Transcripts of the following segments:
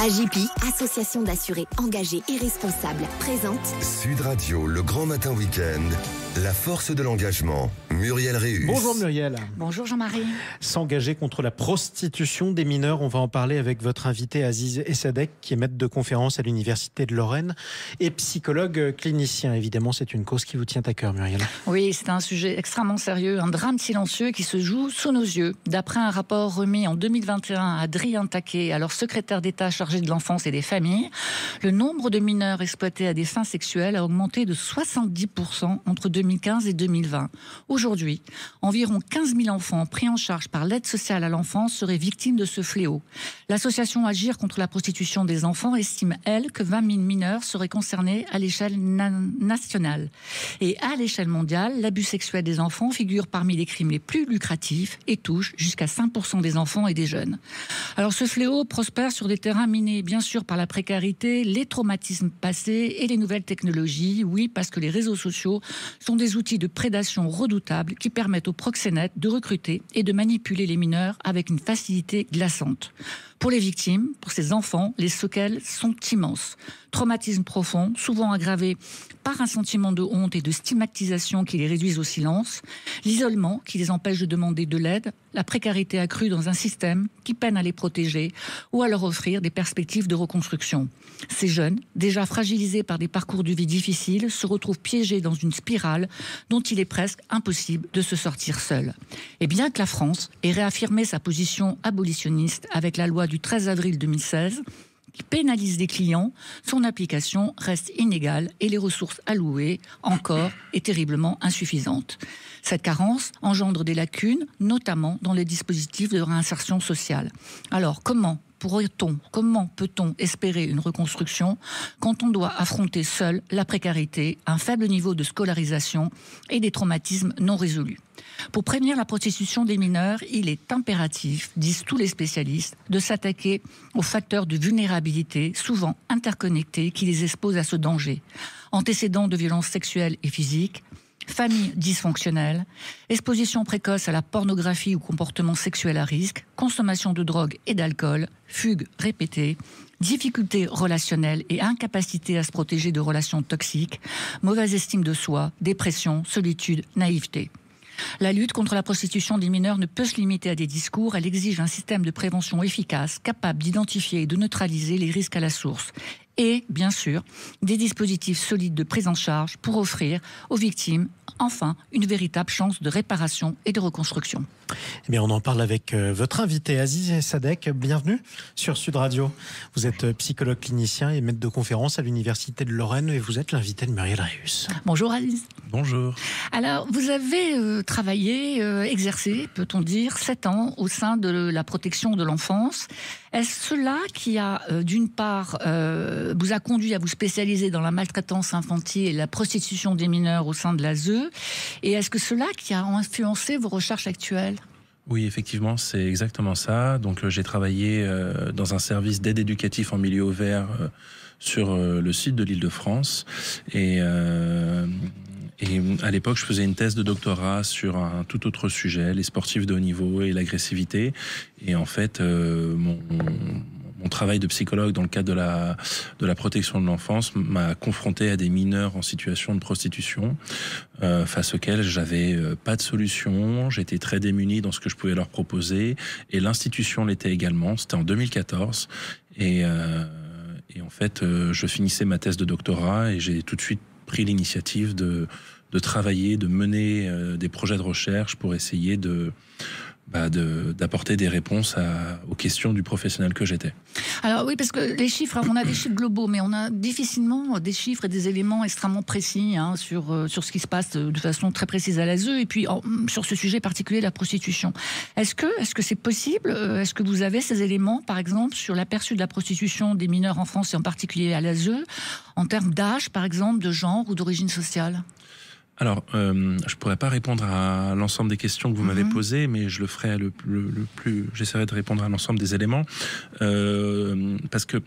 AJPI, association d'assurés engagés et responsables, présente Sud Radio, le grand matin week-end, la force de l'engagement. Muriel Réus. Bonjour Muriel. Bonjour Jean-Marie. S'engager contre la prostitution des mineurs, on va en parler avec votre invité Aziz Essadek, qui est maître de conférence à l'Université de Lorraine et psychologue clinicien. Évidemment, c'est une cause qui vous tient à cœur, Muriel. Oui, c'est un sujet extrêmement sérieux, un drame silencieux qui se joue sous nos yeux. D'après un rapport remis en 2021 à Adrien Taquet, alors secrétaire d'État chargé de l'enfance et des familles, le nombre de mineurs exploités à des fins sexuelles a augmenté de 70% entre 2015 et 2020. Aujourd'hui, environ 15 000 enfants pris en charge par l'aide sociale à l'enfance seraient victimes de ce fléau. L'association Agir contre la prostitution des enfants estime, elle, que 20 000 mineurs seraient concernés à l'échelle nationale. Et à l'échelle mondiale, l'abus sexuel des enfants figure parmi les crimes les plus lucratifs et touche jusqu'à 5% des enfants et des jeunes. Alors ce fléau prospère sur des terrains minés, bien sûr, par la précarité, les traumatismes passés et les nouvelles technologies. Oui, parce que les réseaux sociaux sont des outils de prédation redoutables qui permettent aux proxénètes de recruter et de manipuler les mineurs avec une facilité glaçante. Pour les victimes, pour ces enfants, les séquelles sont immenses. Traumatisme profond, souvent aggravé par un sentiment de honte et de stigmatisation qui les réduisent au silence, l'isolement qui les empêche de demander de l'aide, la précarité accrue dans un système qui peine à les protéger ou à leur offrir des perspectives de reconstruction. Ces jeunes, déjà fragilisés par des parcours de vie difficiles, se retrouvent piégés dans une spirale dont il est presque impossible de se sortir seul. Et bien que la France ait réaffirmé sa position abolitionniste avec la loi du 13 avril 2016, qui pénalise les clients, son application reste inégale et les ressources allouées, encore, est terriblement insuffisantes. Cette carence engendre des lacunes, notamment dans les dispositifs de réinsertion sociale. Alors, comment peut-on espérer une reconstruction quand on doit affronter seul la précarité, un faible niveau de scolarisation et des traumatismes non résolus ? Pour prévenir la prostitution des mineurs, il est impératif, disent tous les spécialistes, de s'attaquer aux facteurs de vulnérabilité, souvent interconnectés, qui les exposent à ce danger. Antécédents de violences sexuelles et physiques, famille dysfonctionnelle, exposition précoce à la pornographie ou comportement sexuel à risque, consommation de drogue et d'alcool, fugues répétées, difficultés relationnelles et incapacité à se protéger de relations toxiques, mauvaise estime de soi, dépression, solitude, naïveté. La lutte contre la prostitution des mineurs ne peut se limiter à des discours, elle exige un système de prévention efficace, capable d'identifier et de neutraliser les risques à la source. Et, bien sûr, des dispositifs solides de prise en charge pour offrir aux victimes, enfin, une véritable chance de réparation et de reconstruction. Eh bien, on en parle avec votre invité Aziz Essadek. Bienvenue sur Sud Radio. Vous êtes psychologue clinicien et maître de conférence à l'Université de Lorraine et vous êtes l'invité de Muriel Réus. Bonjour Aziz. Bonjour. Alors, vous avez travaillé, exercé, peut-on dire, 7 ans au sein de la protection de l'enfance. Est-ce cela qui a, d'une part, vous a conduit à vous spécialiser dans la maltraitance infantile et la prostitution des mineurs au sein de l'ASE? Et est-ce que cela qui a influencé vos recherches actuelles? Oui, effectivement, c'est exactement ça. Donc, j'ai travaillé dans un service d'aide éducative en milieu ouvert sur le site de l'Île-de-France. Et à l'époque, je faisais une thèse de doctorat sur un tout autre sujet, les sportifs de haut niveau et l'agressivité. Et en fait, mon travail de psychologue dans le cadre de la protection de l'enfance m'a confronté à des mineurs en situation de prostitution, face auxquels j'avais pas de solution, j'étais très démuni dans ce que je pouvais leur proposer, et l'institution l'était également. C'était en 2014, et en fait, je finissais ma thèse de doctorat et j'ai tout de suite pris l'initiative de travailler, de mener des projets de recherche pour essayer d'apporter des réponses aux questions du professionnel que j'étais. Alors oui, parce que les chiffres, on a des chiffres globaux, mais on a difficilement des chiffres et des éléments extrêmement précis sur ce qui se passe de façon très précise à l'ASE, et puis sur ce sujet particulier de la prostitution. Est-ce que c'est possible? Est-ce que vous avez ces éléments, par exemple, sur l'aperçu de la prostitution des mineurs en France et en particulier à l'ASE, en termes d'âge, par exemple, de genre ou d'origine sociale? Alors, je pourrais pas répondre à l'ensemble des questions que vous m'avez posées, mais je le ferai j'essaierai de répondre à l'ensemble des éléments, parce que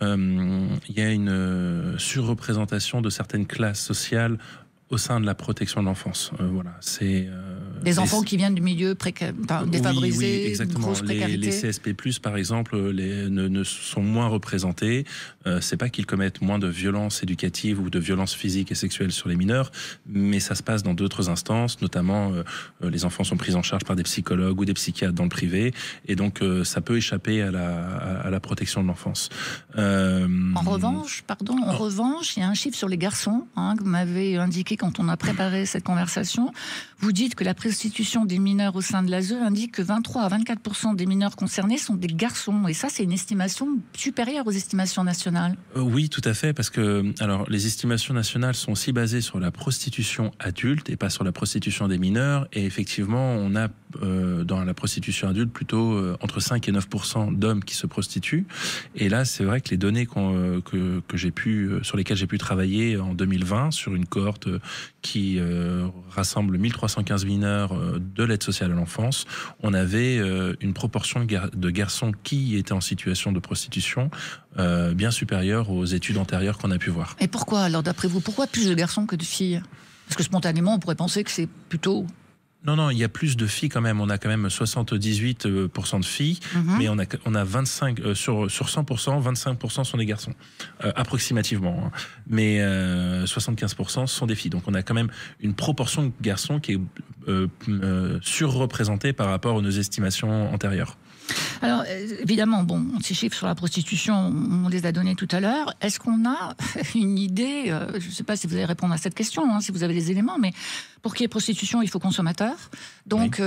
il y a une surreprésentation de certaines classes sociales au sein de la protection de l'enfance. Voilà, c'est des enfants qui viennent du milieu défavorisé, exactement. Grosse précarité. Les CSP+, par exemple, ne sont moins représentés. C'est pas qu'ils commettent moins de violences éducatives ou de violences physiques et sexuelles sur les mineurs, mais ça se passe dans d'autres instances, notamment les enfants sont pris en charge par des psychologues ou des psychiatres dans le privé, et donc ça peut échapper à la protection de l'enfance. En revanche, il y a un chiffre sur les garçons que vous m'avez indiqué quand on a préparé cette conversation. Vous dites que la prostitution des mineurs au sein de l'ASE indique que 23 à 24% des mineurs concernés sont des garçons. Et ça, c'est une estimation supérieure aux estimations nationales. Oui, tout à fait, parce que alors, les estimations nationales sont aussi basées sur la prostitution adulte et pas sur la prostitution des mineurs. Et effectivement, on a dans la prostitution adulte plutôt entre 5 et 9% d'hommes qui se prostituent. Et là, c'est vrai que les données sur lesquelles j'ai pu travailler en 2020 sur une cohorte qui rassemble 1315 mineurs de l'aide sociale à l'enfance, on avait une proportion de garçons qui étaient en situation de prostitution bien supérieure aux études antérieures qu'on a pu voir. Et pourquoi, alors d'après vous, pourquoi plus de garçons que de filles? Parce que spontanément, on pourrait penser que c'est plutôt... Non, il y a plus de filles quand même. On a quand même 78% de filles, mais on a 25 sur 100%, 25% sont des garçons, approximativement. Hein. Mais 75% sont des filles. Donc on a quand même une proportion de garçons qui est surreprésentée par rapport à nos estimations antérieures. Alors, évidemment, ces chiffres sur la prostitution, on les a donnés tout à l'heure. Est-ce qu'on a une idée, je ne sais pas si vous allez répondre à cette question, si vous avez des éléments, mais pour qu'il y ait prostitution, il faut consommateurs. Donc,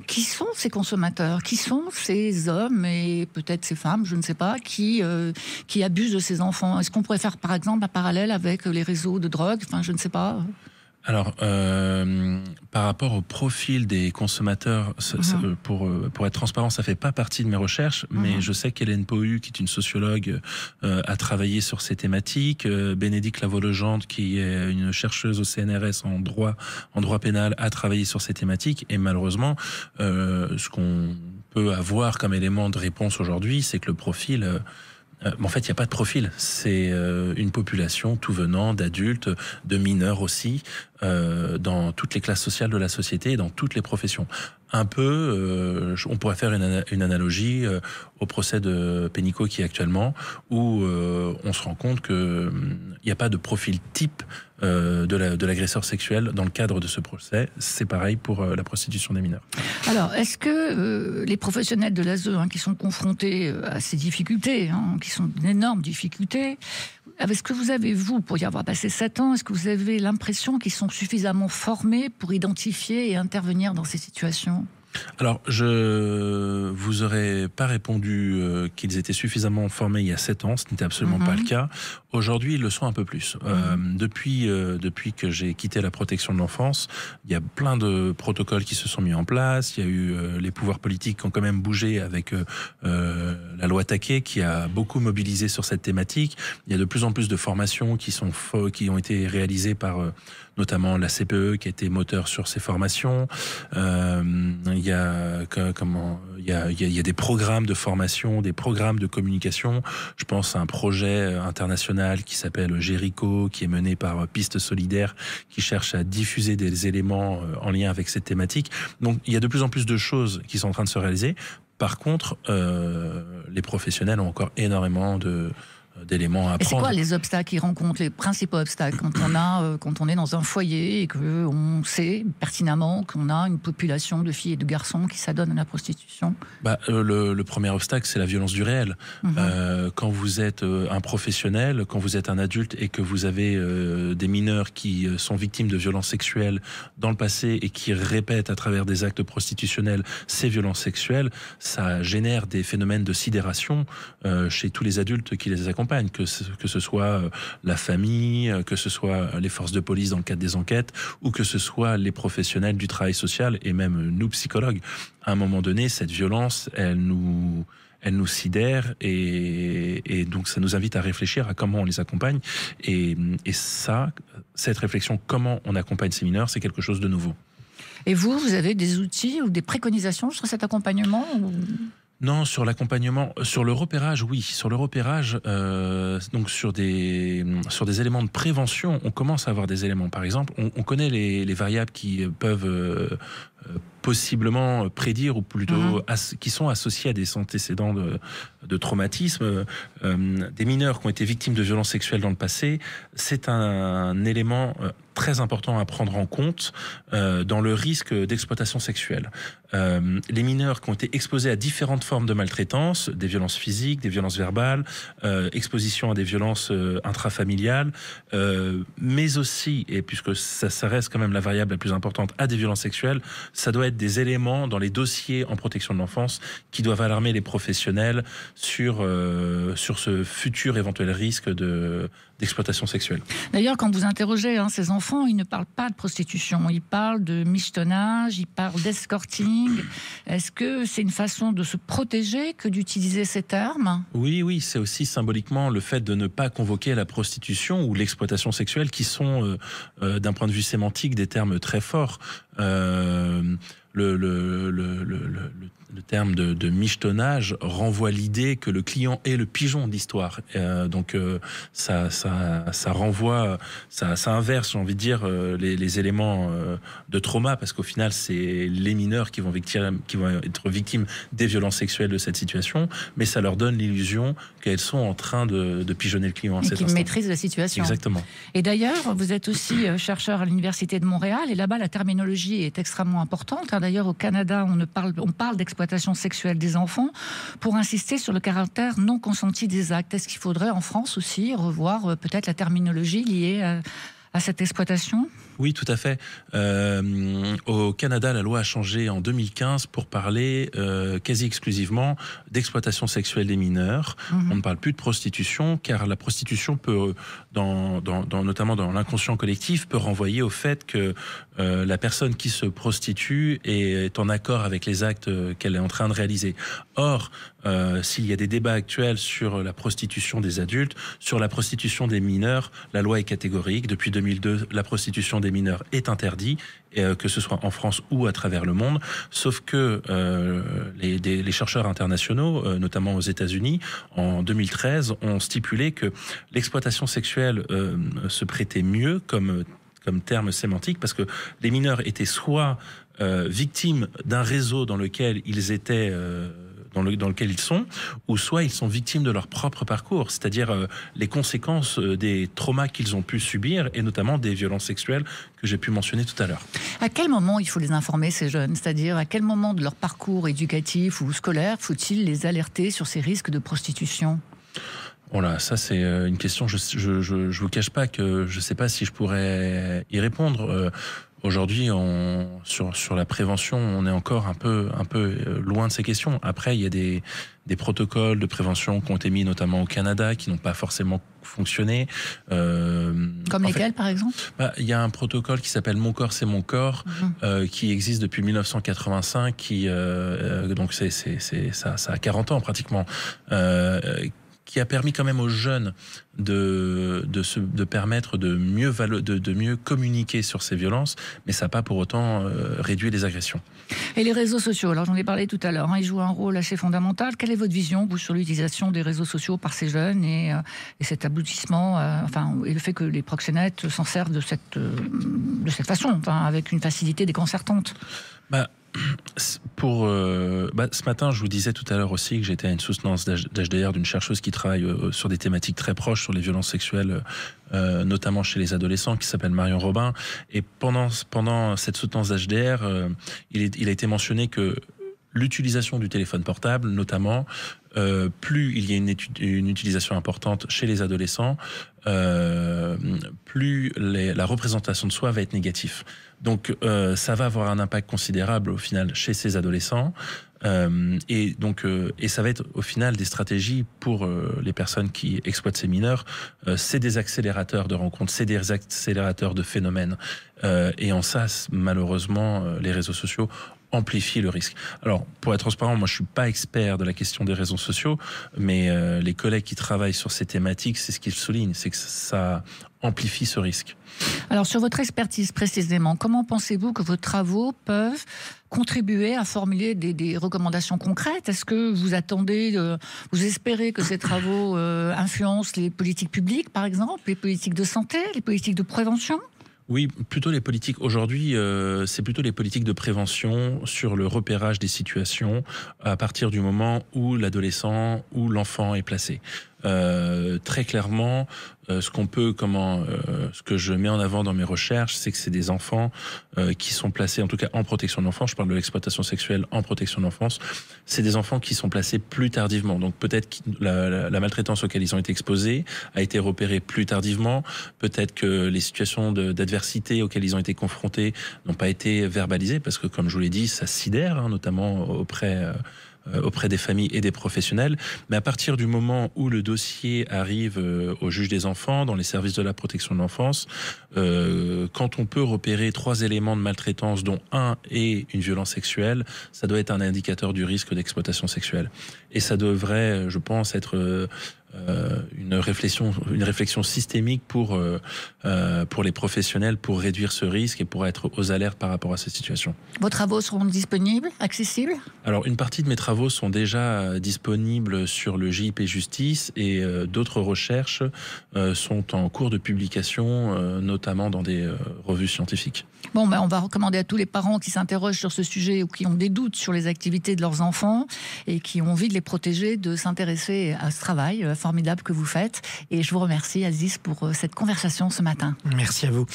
qui sont ces consommateurs? Qui sont ces hommes et peut-être ces femmes, je ne sais pas, qui abusent de ces enfants? Est-ce qu'on pourrait faire, par exemple, un parallèle avec les réseaux de drogue? Enfin, je ne sais pas. Alors, par rapport au profil des consommateurs, pour être transparent, ça fait pas partie de mes recherches, mais je sais qu'Hélène Pohu, qui est une sociologue, a travaillé sur ces thématiques. Bénédicte Lavaux-Legendre, qui est une chercheuse au CNRS en droit pénal, a travaillé sur ces thématiques. Et malheureusement, ce qu'on peut avoir comme élément de réponse aujourd'hui, c'est que le profil... en fait, il n'y a pas de profil. C'est une population tout venant d'adultes, de mineurs aussi, dans toutes les classes sociales de la société et dans toutes les professions. Un peu, on pourrait faire une analogie au procès de Pénicaud qui est actuellement, où on se rend compte qu'il n'y a pas de profil type de l'agresseur sexuel dans le cadre de ce procès. C'est pareil pour la prostitution des mineurs. Alors, est-ce que les professionnels de l'ASE qui sont confrontés à ces difficultés, qui sont d'énormes difficultés, est-ce que vous avez, pour y avoir passé 7 ans, est-ce que vous avez l'impression qu'ils sont suffisamment formés pour identifier et intervenir dans ces situations ? Alors, je vous aurais pas répondu qu'ils étaient suffisamment formés il y a 7 ans, ce n'était absolument pas le cas. Aujourd'hui, ils le sont un peu plus. Depuis que j'ai quitté la protection de l'enfance, il y a plein de protocoles qui se sont mis en place. Il y a eu les pouvoirs politiques qui ont quand même bougé avec la loi Taquet qui a beaucoup mobilisé sur cette thématique. Il y a de plus en plus de formations qui ont été réalisées par notamment la CPE qui a été moteur sur ces formations. Il y a des programmes de formation, des programmes de communication. Je pense à un projet international qui s'appelle Jéricho, qui est mené par Piste Solidaire, qui cherche à diffuser des éléments en lien avec cette thématique. Donc, il y a de plus en plus de choses qui sont en train de se réaliser. Par contre, les professionnels ont encore énormément d'éléments à apprendre. Et c'est quoi les obstacles qu'ils rencontrent, les principaux obstacles quand on est dans un foyer et qu'on sait pertinemment qu'on a une population de filles et de garçons qui s'adonnent à la prostitution? Le premier obstacle, c'est la violence du réel. Quand vous êtes un professionnel, quand vous êtes un adulte et que vous avez des mineurs qui sont victimes de violences sexuelles dans le passé et qui répètent à travers des actes prostitutionnels ces violences sexuelles, ça génère des phénomènes de sidération chez tous les adultes qui les accompagnent. Que ce soit la famille, que ce soit les forces de police dans le cadre des enquêtes, ou que ce soit les professionnels du travail social et même nous psychologues. À un moment donné, cette violence, elle nous sidère et donc ça nous invite à réfléchir à comment on les accompagne. Et cette réflexion, comment on accompagne ces mineurs, c'est quelque chose de nouveau. Et vous avez des outils ou des préconisations sur cet accompagnement ou... Non, sur l'accompagnement, sur le repérage, oui. Sur le repérage, donc sur des éléments de prévention, on commence à avoir des éléments. Par exemple, on connaît les variables qui peuvent possiblement prédire, ou plutôt qui sont associés à des antécédents de traumatisme. Des mineurs qui ont été victimes de violences sexuelles dans le passé, c'est un élément très important à prendre en compte dans le risque d'exploitation sexuelle. Les mineurs qui ont été exposés à différentes formes de maltraitance, des violences physiques, des violences verbales, exposition à des violences intrafamiliales, mais aussi, et puisque ça reste quand même la variable la plus importante, à des violences sexuelles, ça doit être des éléments dans les dossiers en protection de l'enfance qui doivent alarmer les professionnels sur ce futur éventuel risque d'exploitation sexuelle. D'ailleurs, quand vous interrogez ces enfants, ils ne parlent pas de prostitution, ils parlent de michetonnage, ils parlent d'escorting. Est-ce que c'est une façon de se protéger que d'utiliser ces termes ? Oui, c'est aussi symboliquement le fait de ne pas convoquer la prostitution ou l'exploitation sexuelle, qui sont, d'un point de vue sémantique, des termes très forts. Le terme de michetonnage renvoie l'idée que le client est le pigeon de l'histoire. Donc ça renvoie, ça inverse, j'ai envie de dire, les éléments de trauma, parce qu'au final, c'est les mineurs qui vont être victimes des violences sexuelles de cette situation, mais ça leur donne l'illusion qu'elles sont en train de pigeonner le client. Et qu'ils maîtrisent la situation. Exactement. Et d'ailleurs, vous êtes aussi chercheur à l'Université de Montréal, et là-bas, la terminologie est extrêmement importante. D'ailleurs, au Canada, on parle d'exploitation sexuelle des enfants pour insister sur le caractère non consenti des actes. Est-ce qu'il faudrait en France aussi revoir peut-être la terminologie liée à cette exploitation ? Oui, tout à fait. Au Canada, la loi a changé en 2015 pour parler quasi exclusivement d'exploitation sexuelle des mineurs. On ne parle plus de prostitution, car la prostitution peut, notamment dans l'inconscient collectif, peut renvoyer au fait que la personne qui se prostitue est en accord avec les actes qu'elle est en train de réaliser. Or, s'il y a des débats actuels sur la prostitution des adultes, sur la prostitution des mineurs, la loi est catégorique. Depuis 2002, la prostitution des mineurs est interdite, que ce soit en France ou à travers le monde, sauf que les chercheurs internationaux, notamment aux États-Unis, en 2013, ont stipulé que l'exploitation sexuelle se prêtait mieux comme terme sémantique, parce que les mineurs étaient soit victimes d'un réseau dans lequel ils étaient dans lequel ils sont, ou soit ils sont victimes de leur propre parcours, c'est-à-dire les conséquences des traumas qu'ils ont pu subir, et notamment des violences sexuelles que j'ai pu mentionner tout à l'heure. À quel moment il faut les informer, ces jeunes ? C'est-à-dire, à quel moment de leur parcours éducatif ou scolaire faut-il les alerter sur ces risques de prostitution ? Voilà, ça c'est une question, je vous cache pas que je sais pas si je pourrais y répondre. Aujourd'hui, sur la prévention, on est encore un peu loin de ces questions. Après, il y a des protocoles de prévention qui ont été mis notamment au Canada, qui n'ont pas forcément fonctionné. Comme lesquels, par exemple ? Il y a un protocole qui s'appelle Mon corps, c'est mon corps, qui existe depuis 1985, donc ça a 40 ans pratiquement, qui a permis quand même aux jeunes de permettre de mieux communiquer sur ces violences, mais ça n'a pas pour autant réduit les agressions. Et les réseaux sociaux, alors j'en ai parlé tout à l'heure, ils jouent un rôle assez fondamental. Quelle est votre vision, vous, sur l'utilisation des réseaux sociaux par ces jeunes et cet aboutissement, et le fait que les proxénètes s'en servent de cette façon, avec une facilité déconcertante ? Ce matin, je vous disais tout à l'heure aussi que j'étais à une soutenance d'HDR d'une chercheuse qui travaille sur des thématiques très proches sur les violences sexuelles, notamment chez les adolescents, qui s'appelle Marion Robin. Et pendant cette soutenance d'HDR, il a été mentionné que l'utilisation du téléphone portable, notamment, plus il y a une utilisation importante chez les adolescents, plus la représentation de soi va être négative. Donc ça va avoir un impact considérable au final chez ces adolescents, et ça va être au final des stratégies pour les personnes qui exploitent ces mineurs. C'est des accélérateurs de rencontres, c'est des accélérateurs de phénomènes, et en ça, malheureusement, les réseaux sociaux amplifie le risque. Alors, pour être transparent, moi je suis pas expert de la question des réseaux sociaux, mais les collègues qui travaillent sur ces thématiques, c'est ce qu'ils soulignent, c'est que ça amplifie ce risque. Alors, sur votre expertise précisément, comment pensez-vous que vos travaux peuvent contribuer à formuler des recommandations concrètes? Est-ce que vous attendez, vous espérez que ces travaux influencent les politiques publiques, par exemple, les politiques de santé, les politiques de prévention? Oui, plutôt les politiques. Aujourd'hui, c'est plutôt les politiques de prévention sur le repérage des situations à partir du moment où l'adolescent ou l'enfant est placé. Très clairement, ce que je mets en avant dans mes recherches, c'est que c'est des enfants qui sont placés, en tout cas en protection de l'enfance. Je parle de l'exploitation sexuelle en protection de l'enfance. C'est des enfants qui sont placés plus tardivement. Donc peut-être que la maltraitance auquel ils ont été exposés a été repérée plus tardivement. Peut-être que les situations d'adversité auxquelles ils ont été confrontés n'ont pas été verbalisées, parce que, comme je vous l'ai dit, ça sidère, notamment auprès des familles et des professionnels. Mais à partir du moment où le dossier arrive au juge des enfants, dans les services de la protection de l'enfance, quand on peut repérer 3 éléments de maltraitance, dont un est une violence sexuelle, ça doit être un indicateur du risque d'exploitation sexuelle. Et ça devrait, je pense, être une réflexion systémique pour les professionnels, pour réduire ce risque et pour être aux alertes par rapport à ces situations. Vos travaux seront disponibles, accessibles? Alors, une partie de mes travaux sont déjà disponibles sur le JIP et Justice, et d'autres recherches sont en cours de publication, notamment dans des revues scientifiques. Bon, on va recommander à tous les parents qui s'interrogent sur ce sujet ou qui ont des doutes sur les activités de leurs enfants et qui ont envie de les protéger, de s'intéresser à ce travail formidable que vous faites. Et je vous remercie, Aziz, pour cette conversation ce matin. Merci à vous.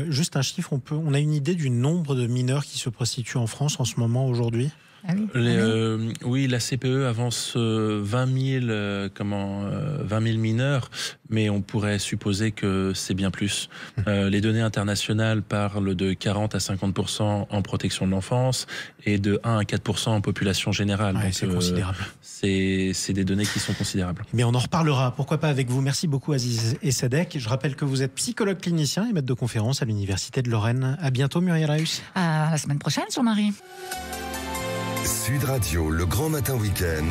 Juste un chiffre, on a une idée du nombre de mineurs qui se prostituent en France en ce moment, aujourd'hui? Ah oui. Oui, la CPE avance 20 000 mineurs, mais on pourrait supposer que c'est bien plus. Les données internationales parlent de 40 à 50% en protection de l'enfance et de 1 à 4% en population générale. Ouais, c'est considérable. C'est des données qui sont considérables. Mais on en reparlera, pourquoi pas avec vous. Merci beaucoup, Aziz Essadek. Je rappelle que vous êtes psychologue clinicien et maître de conférence à l'Université de Lorraine. À bientôt, Muriel Raus. À la semaine prochaine, sur Marie. Sud Radio, le grand matin week-end,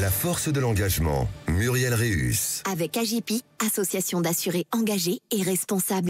la force de l'engagement, Muriel Raus. Avec AGPI, association d'assurés engagés et responsables.